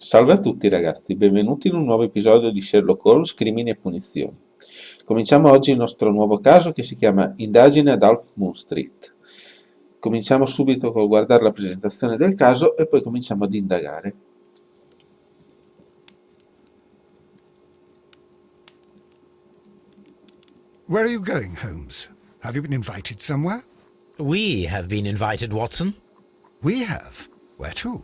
Salve a tutti ragazzi, benvenuti in un nuovo episodio di Sherlock Holmes, crimini e punizioni. Cominciamo oggi il nostro nuovo caso che si chiama Indagine ad Half Moon Street. Cominciamo subito con guardare la presentazione del caso e poi cominciamo ad indagare. Where are you going, Holmes? Have you been invited somewhere? We have been invited, Watson. We have. Where to?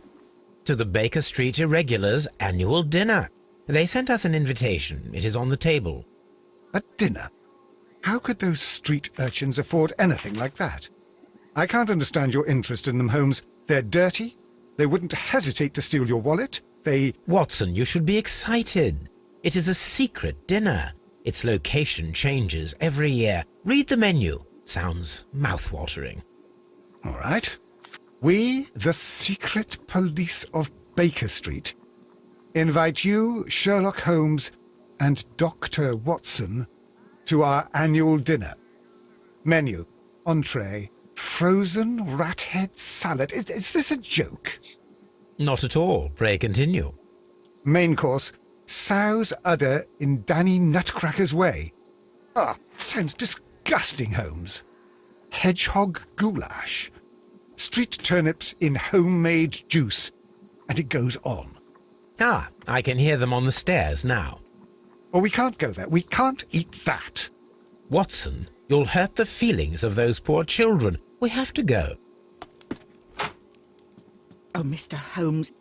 To the Baker Street Irregulars' annual dinner. They sent us an invitation. It is on the table. A dinner? How could those street urchins afford anything like that? I can't understand your interest in them, Holmes. They're dirty. They wouldn't hesitate to steal your wallet. Watson, you should be excited. It is a secret dinner. Its location changes every year. Read the menu. Sounds mouth-watering. All right. We, the secret police of Baker Street, invite you, Sherlock Holmes, and Dr. Watson to our annual dinner. Menu, entree, frozen rat head salad. Is this a joke? Not at all. Pray continue. Main course, sow's udder in Danny Nutcracker's way. Sounds disgusting, Holmes. Hedgehog goulash. Street turnips in homemade juice. And it goes on. I can hear them on the stairs now. Oh, we can't go there. We can't eat that. Watson, you'll hurt the feelings of those poor children. We have to go. Oh, Mr. Holmes.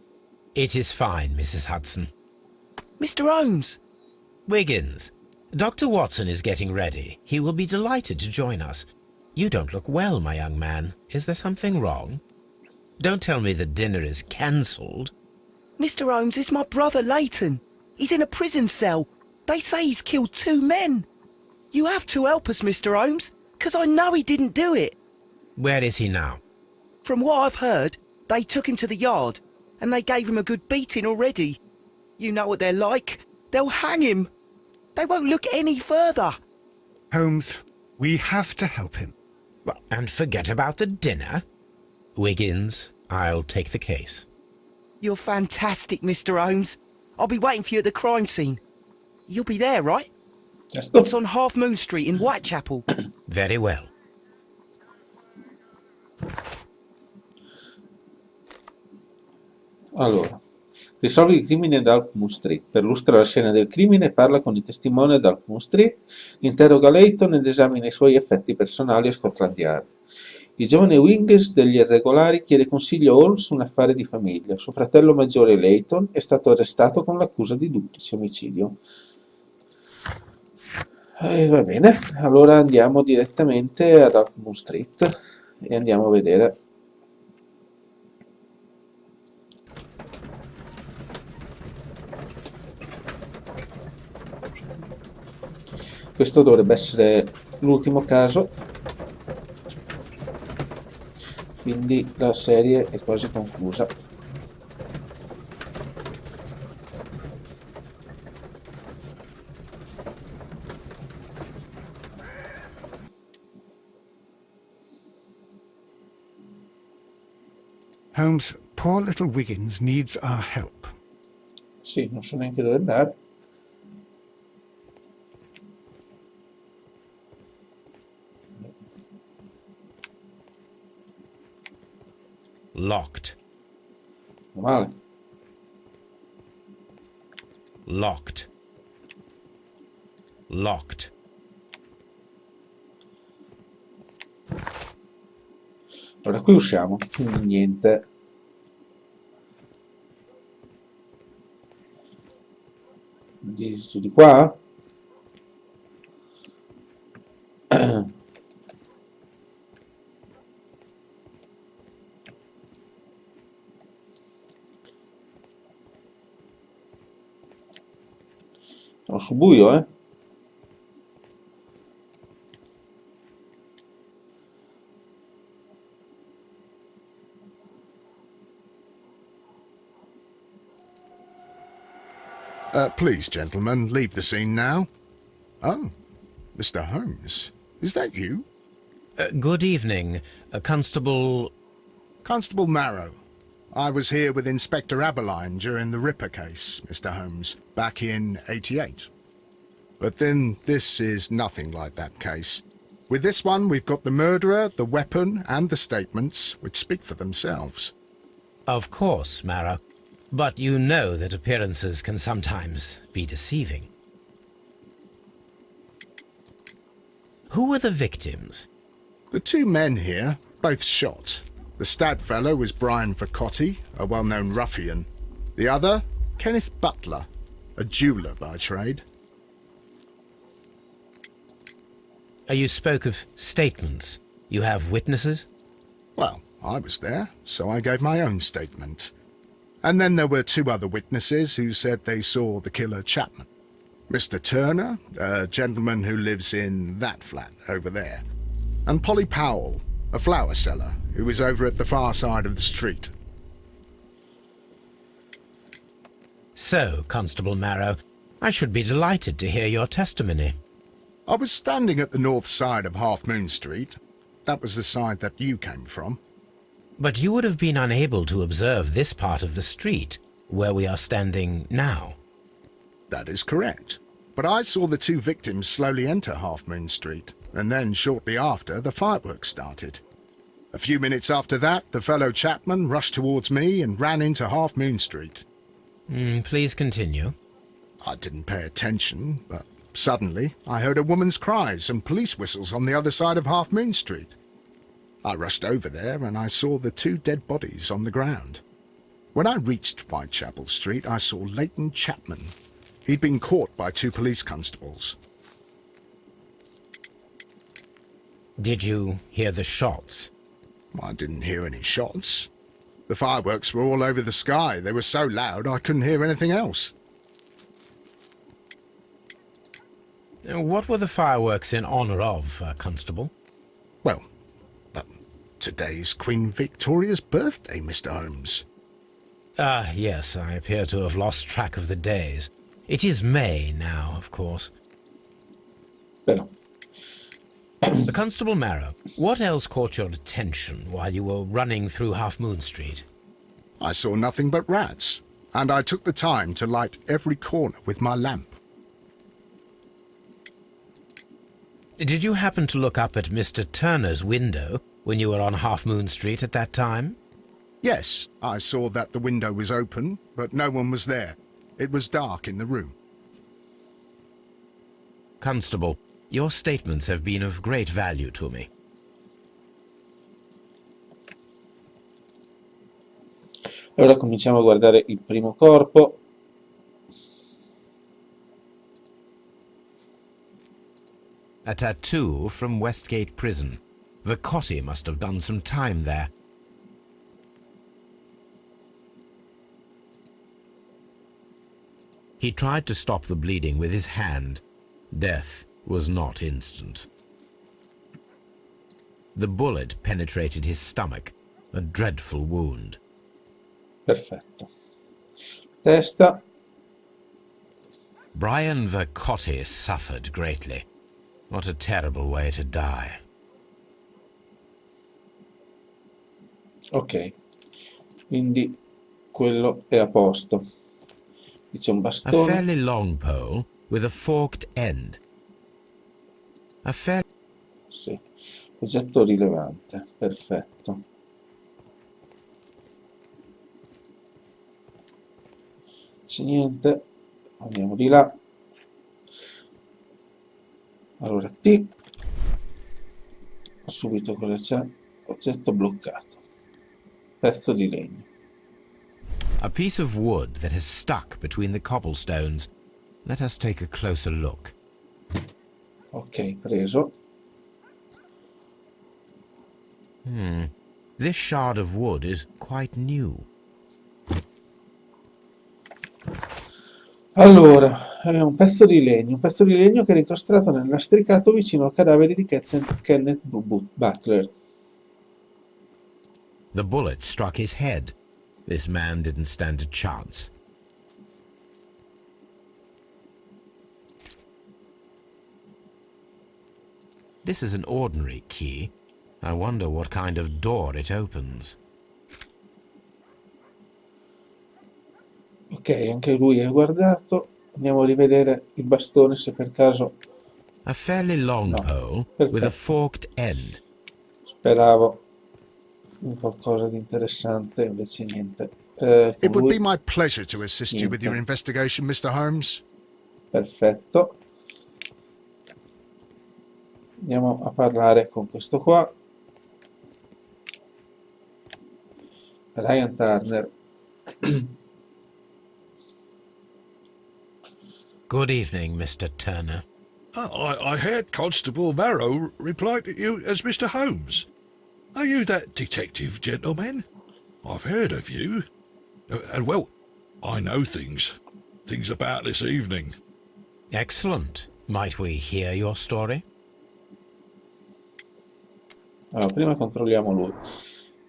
It is fine, Mrs. Hudson. Mr. Holmes! Wiggins, Dr. Watson is getting ready. He will be delighted to join us. You don't look well, my young man. Is there something wrong? Don't tell me the dinner is cancelled. Mr. Holmes is my brother Leighton. He's in a prison cell. They say he's killed 2 men. You have to help us, Mr. Holmes, 'cause I know he didn't do it. Where is he now? From what I've heard, they took him to the yard, and they gave him a good beating already. You know what they're like. They'll hang him. They won't look any further. Holmes, we have to help him. And forget about the dinner? Wiggins, I'll take the case. You're fantastic, Mr. Holmes. I'll be waiting for you at the crime scene. You'll be there, right? Certo. It's on Half Moon Street in Whitechapel. Very well. Allora, risolvi il crimine ad Half Moon Street, perlustra la scena del crimine e parla con i testimoni ad Half Moon Street, interroga Leighton ed esamina i suoi effetti personali a Scotland Yard. Il giovane Wiggins degli irregolari chiede consiglio a Holmes su un affare di famiglia. Suo fratello maggiore Leighton è stato arrestato con l'accusa di duplice omicidio. Va bene, allora andiamo direttamente ad Half Moon Street e andiamo a vedere. Questo dovrebbe essere l'ultimo caso, quindi la serie è quasi conclusa. Holmes, poor little Wiggins needs our help. Sì, non so neanche dove andare. Locked. Male. Locked. Locked. Allora qui usciamo, niente. Di qua? Siamo su buio, eh? Please, gentlemen, leave the scene now. Oh, Mr. Holmes, is that you? Good evening, Constable... Constable Marrow. I was here with Inspector Aberline during the Ripper case, Mr. Holmes, back in '88. But then this is nothing like that case. With this one, we've got the murderer, the weapon, and the statements, which speak for themselves. Of course, Marrow. But you know that appearances can sometimes be deceiving. Who were the victims? The two men here, both shot. The stab fellow was Brian Vercotti, a well-known ruffian. The other, Kenneth Butler, a jeweller by trade. You spoke of statements. You have witnesses? Well, I was there, so I gave my own statement. And then there were two other witnesses who said they saw the killer Chapman. Mr. Turner, a gentleman who lives in that flat over there. And Polly Powell, a flower seller, who was over at the far side of the street. So, Constable Marrow, I should be delighted to hear your testimony. I was standing at the north side of Half Moon Street. That was the side that you came from. But you would have been unable to observe this part of the street, where we are standing now. That is correct. But I saw the two victims slowly enter Half Moon Street, and then shortly after, the fireworks started. A few minutes after that, the fellow Chapman rushed towards me and ran into Half Moon Street. Please continue. I didn't pay attention, but suddenly I heard a woman's cries and police whistles on the other side of Half Moon Street. I rushed over there and I saw the two dead bodies on the ground. When I reached Whitechapel Street, I saw Leighton Chapman. He'd been caught by two police constables. Did you hear the shots? I didn't hear any shots. The fireworks were all over the sky. They were so loud I couldn't hear anything else. What were the fireworks in honor of, Constable? Well, today's Queen Victoria's birthday, Mr. Holmes. Ah, yes, I appear to have lost track of the days. It is May now, of course. Però, Constable Marrow, what else caught your attention while you were running through Half Moon Street? I saw nothing but rats, and I took the time to light every corner with my lamp. Did you happen to look up at Mr. Turner's window when you were on Half Moon Street at that time? Yes, I saw that the window was open, but no one was there. It was dark in the room. Constable, your statements have been of great value to me. allora cominciamo a guardare il primo corpo. A tattoo from Westgate Prison. Vercotti must have done some time there. He tried to stop the bleeding with his hand. Death was not instant. The bullet penetrated his stomach, a dreadful wound. Perfetto. Testa. Brian Vercotti suffered greatly. What a terrible way to die. Ok, quindi quello è a posto. Qui c'è un A bastone. fairly long pole with a forked end. Sì, oggetto rilevante, perfetto. C'è niente, andiamo di là. Allora T, subito cosa c'è? Oggetto bloccato, pezzo di legno. A piece of wood that has stuck between the cobblestones. Let us take a closer look. Ok, preso. This shard of wood is quite new. Allora, è un pezzo di legno che era incastrato nel lastricato vicino al cadavere di Kenneth Butler. The bullet struck his head. This man didn't stand a chance. This is an ordinary key. I wonder what kind of door it opens. Ok, anche lui è guardato. Andiamo a rivedere il bastone se per caso... A fairly long No, pole with a perfetto. forked end. Speravo in qualcosa di interessante, invece niente. Con It would lui, be my pleasure to assist you with your niente. investigation, Mr. Holmes. Perfetto. Andiamo a parlare con questo qua. Ryan Turner. Good evening, Mr. Turner. I heard Constable Marrow reply to you as Mr. Holmes. Are you that detective gentleman? I've heard of you. And well, I know things about this evening. Excellent. Might we hear your story? Allora, prima controlliamo lui,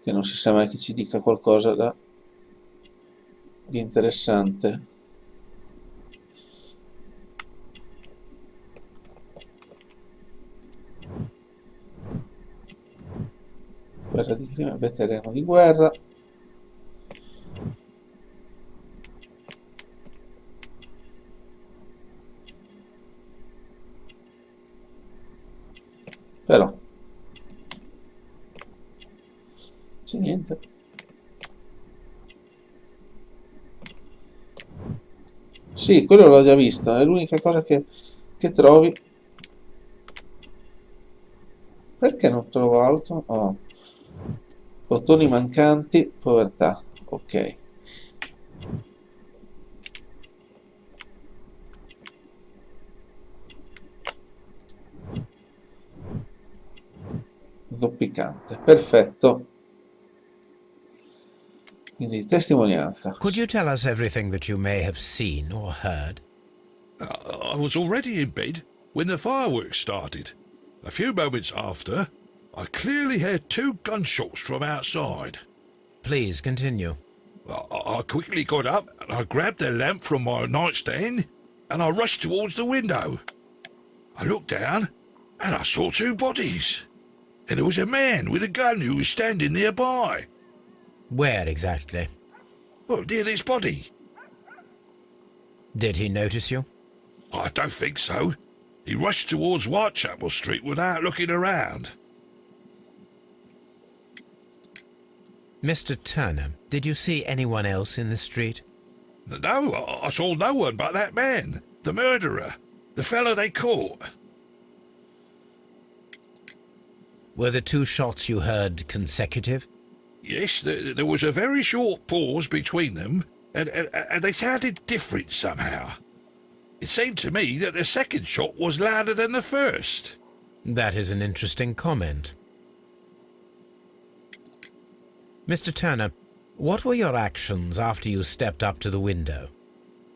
che non si sa mai che ci dica qualcosa di interessante. Guerra di crimine, veterano di guerra. Però c'è niente. Sì, quello l'ho già visto, è l'unica cosa che trovi. Perché non trovo altro? Oh. Bottoni mancanti, povertà. Ok. Zoppicante, perfetto. Quindi testimonianza. Could you tell us everything that you may have seen or heard? I was already in bed when the fireworks started. A few moments after, I clearly heard 2 gunshots from outside. Please continue. I quickly got up and I grabbed the lamp from my nightstand and I rushed towards the window. I looked down and I saw 2 bodies. And there was a man with a gun who was standing nearby. Where exactly? Well, near this body. Did he notice you? I don't think so. He rushed towards Whitechapel Street without looking around. Mr. Turner, did you see anyone else in the street? No, I saw no one but that man, the murderer, the fellow they caught. Were the 2 shots you heard consecutive? Yes, there was a very short pause between them, and they sounded different somehow. It seemed to me that the second shot was louder than the first. That is an interesting comment. Mr. Turner, what were your actions after you stepped up to the window?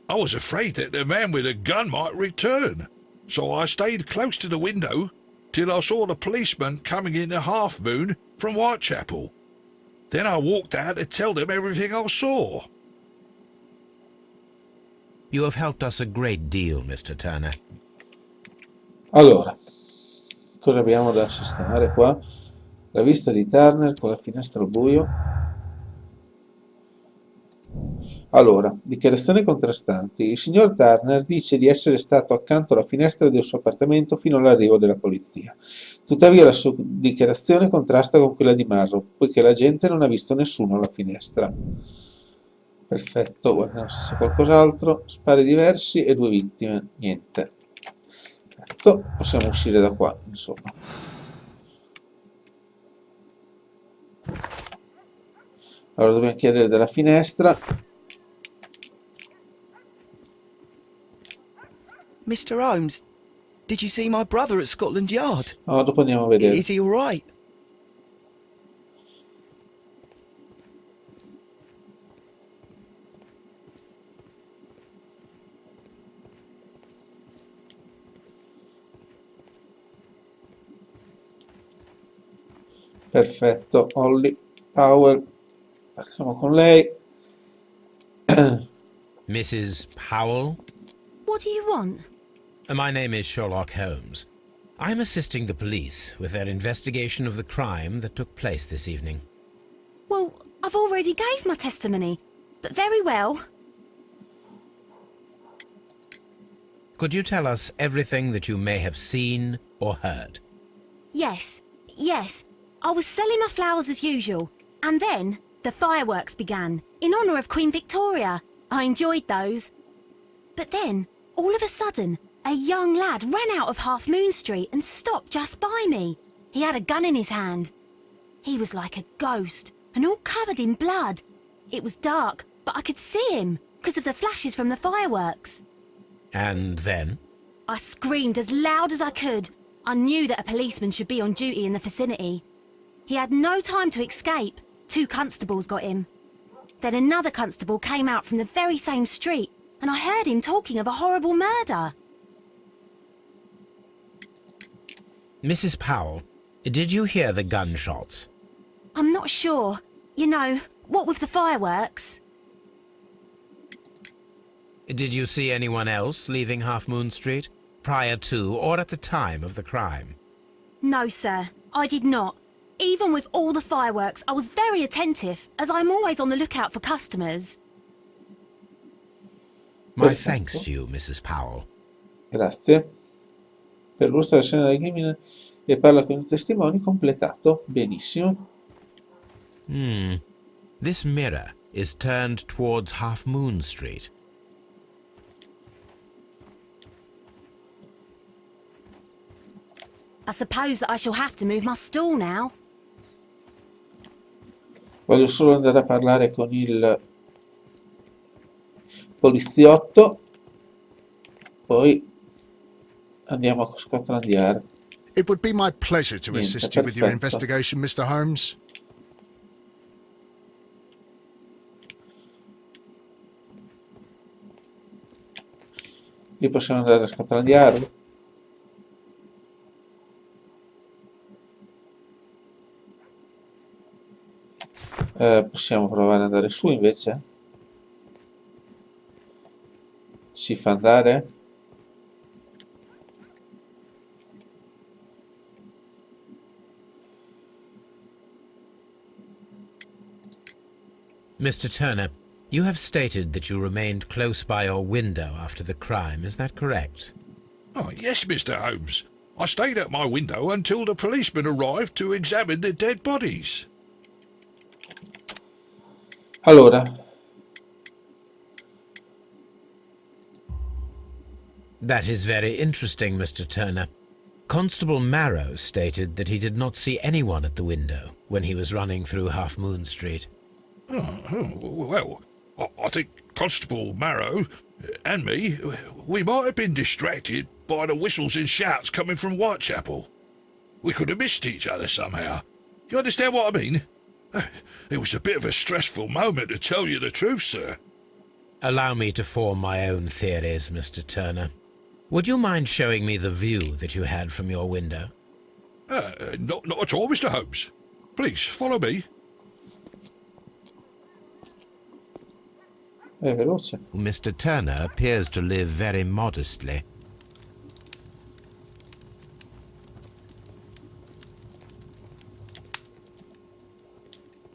I was afraid that the man with a gun might return, so I stayed close to the window till I saw the policeman coming in the Half Moon from Whitechapel. Then I walked out to tell them everything I saw. You have helped us a great deal, Mr. Turner. Allora, cosa abbiamo da sistemare qua? La vista di Turner con la finestra al buio. Allora, dichiarazioni contrastanti. Il signor Turner dice di essere stato accanto alla finestra del suo appartamento fino all'arrivo della polizia. Tuttavia la sua dichiarazione contrasta con quella di Marrow, poiché la gente non ha visto nessuno alla finestra. Perfetto, guardiamo se c'è qualcos'altro. Spari diversi e 2 vittime. Niente. Perfetto, possiamo uscire da qua, insomma. Allora dobbiamo chiedere della finestra. Mr. Holmes, did you see my brother at Scotland Yard? No, dopo andiamo a vedere. Is he all right? Perfetto, Holly Powell. Parliamo con lei. Mrs. Powell? What do you want? My name is Sherlock Holmes. I'm assisting the police with their investigation of the crime that took place this evening. Well, I've already gave my testimony, but very well. Could you tell us everything that you may have seen or heard? Yes. I was selling my flowers as usual, and then the fireworks began, in honour of Queen Victoria. I enjoyed those. But then, all of a sudden, a young lad ran out of Half Moon Street and stopped just by me. He had a gun in his hand. He was like a ghost, and all covered in blood. It was dark, but I could see him, because of the flashes from the fireworks. And then? I screamed as loud as I could. I knew that a policeman should be on duty in the vicinity. He had no time to escape. 2 constables got him. Then another constable came out from the very same street, and I heard him talking of a horrible murder. Mrs. Powell, did you hear the gunshots? I'm not sure. You know, what with the fireworks? Did you see anyone else leaving Half Moon Street, prior to or at the time of the crime? No, sir, I did not. Even with all the fireworks, I was very attentive, as I'm always on the lookout for customers. My Perfetto. thanks to you, Mrs. Powell. Grazie. Perlustra la scena del crimine e parla con i testimoni, completato. Benissimo. This mirror is turned towards Half Moon Street. I suppose that I shall have to move my stall now. Voglio solo andare a parlare con il poliziotto, poi andiamo a Scotland Yard. It would be my pleasure to Niente, assist you with your perfetto. investigation, Mr. Holmes. Qui possiamo andare a Scotland Yard. Possiamo provare ad andare su invece. Ci fa andare? Mr. Turner, you have stated that you remained close by your window after the crime, is that correct? Oh, yes, Mr. Holmes. I stayed at my window until the policeman arrived to examine the dead bodies. Allora, That is very interesting, Mr. Turner. Constable Marrow stated that he did not see anyone at the window when he was running through Half Moon Street. Well, I think Constable Marrow and me, we might have been distracted by the whistles and shouts coming from Whitechapel. We could have missed each other somehow. You understand what I mean? It was a bit of a stressful moment, to tell you the truth, sir. Allow me to form my own theories, Mr. Turner. Would you mind showing me the view that you had from your window? Not at all, Mr. Holmes. Please, follow me. è veloce. Mr. Turner appears to live very modestly.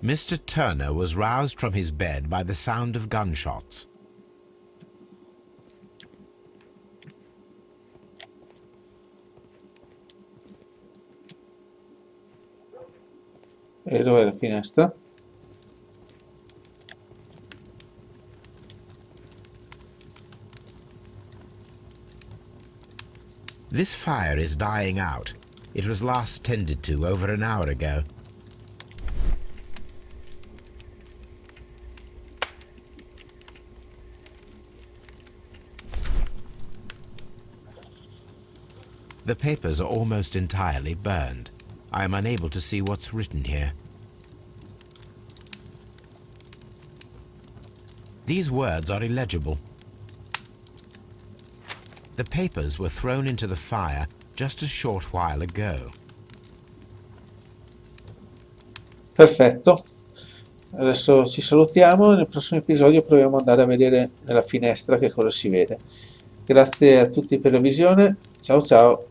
Mr. Turner was roused from his bed by the sound of gunshots. E dov'è la finestra? This fire is dying out. It was last tended to over an hour ago. The papers are almost entirely burned. I am unable to see what's written here. These words are illegible. The papers were thrown into the fire just a short while ago. Perfetto. Adesso ci salutiamo e nel prossimo episodio proviamo ad andare a vedere nella finestra che cosa si vede. Grazie a tutti per la visione. Ciao ciao.